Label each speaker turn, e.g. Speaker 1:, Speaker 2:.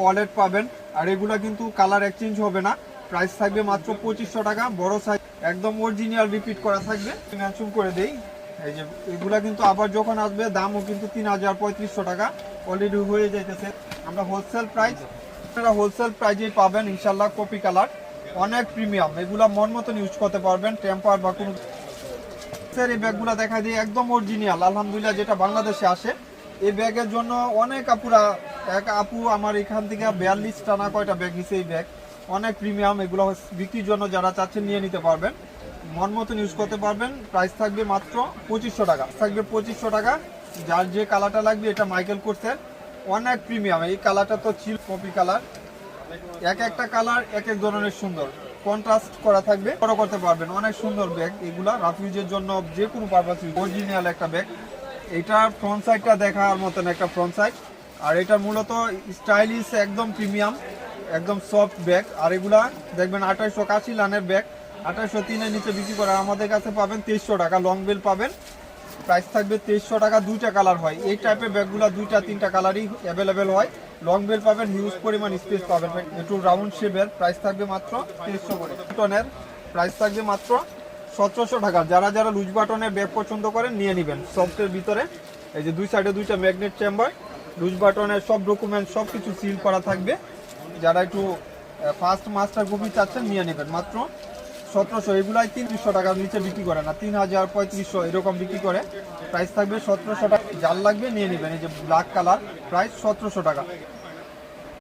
Speaker 1: Wallet পাবেন। আর এগুলা কিন্তু কালার এক্সচেঞ্জ হবে না। প্রাইস থাকবে মাত্র 2500 টাকা। বড় সাইজ একদম অরিজিনাল রিপিট করা থাকবে। মেনশন করে দেই, এই যে এগুলা কিন্তু আবার যখন আসবে দামও কিন্তু 3500 টাকা অলরেডি হয়ে যাইতেছে। আমরা হোলসেল প্রাইস, আপনারা হোলসেল প্রাইজেই পাবেন ইনশাল্লাহ। কপি কালার অনেক প্রিমিয়াম, এগুলা মন মতন ইউজ করতে পারবেন। টেম্পার বা কোনো এই ব্যাগগুলো দেখা দিয়ে একদম অরিজিনাল আলহামদুলিল্লাহ, যেটা বাংলাদেশে আসে। এই ব্যাগের জন্য অনেক আপুরা, এক আপু আমার এখান থেকে 42টা না কয়টা ব্যাগ নিছে। এই ব্যাগ অনেক প্রিমিয়াম, এগুলো বিক্রির জন্য যারা চাচ্ছেন নিয়ে নিতে পারবেন, মন মতন ইউজ করতে পারবেন। প্রাইস থাকবে মাত্র 2500 টাকা। থাকবে 2500 টাকা। যার যে কালারটা লাগবে, এটা মাইকেল কোর্সের অনেক প্রিমিয়াম। এই কালারটা তো ছিল কপি কালার, এক একটা কালার এক এক ধরনের সুন্দর, কন্ট্রাস্ট করা থাকবে, বড় করতে পারবেন। অনেক সুন্দর ব্যাগ এগুলা, রাফিউজের জন্য যে কোনো পারপাস, অরিজিনাল একটা ব্যাগ। এটার ফ্রন্ট সাইডটা দেখার মতন একটা ফ্রন্ট সাইড। আর এটা মূলত স্টাইলিশ, একদম প্রিমিয়াম, একদম সফট ব্যাগ। আর এগুলা দেখবেন 2880 লানের ব্যাগ, 2803 এর নিচে বিক্রি করে। আমাদের কাছে পাবেন 2300 টাকা। লং বেল পাবেন, প্রাইস থাকবে 2300 টাকা। দুইটা কালার হয় এই টাইপের ব্যাগগুলো, দুইটা তিনটা কালারই অ্যাভেলেবেল হয়। লং বেল পাবেন, হিউজ পরিমাণ স্পেস পাবেন। একটু রাউন্ড শেপের, প্রাইস থাকবে মাত্র 2300 করে। টনের প্রাইস থাকবে মাত্র 1700 টাকা। যারা যারা লুজ বাটনের ব্যাগ পছন্দ করেন নিয়ে নেবেন। সফটের ভিতরে এই যে দুই সাইডে দুইটা ম্যাগনেট চেম্বার, লুজ বাটনের সব ডকুমেন্ট সব কিছু সিল করা থাকবে। যারা একটু ফাস্ট মাস্টার কপি চাচ্ছেন নিয়ে নেবেন মাত্র 1700। এগুলাই 300 টাকার নিচে বিক্রি করে না, 3000 3500 এরকম বিক্রি করে। প্রাইস থাকবে 1700 টাকা। জাল লাগবে নিয়ে নেবেন। এই যে ব্ল্যাক কালার, প্রাইস 1700 টাকা।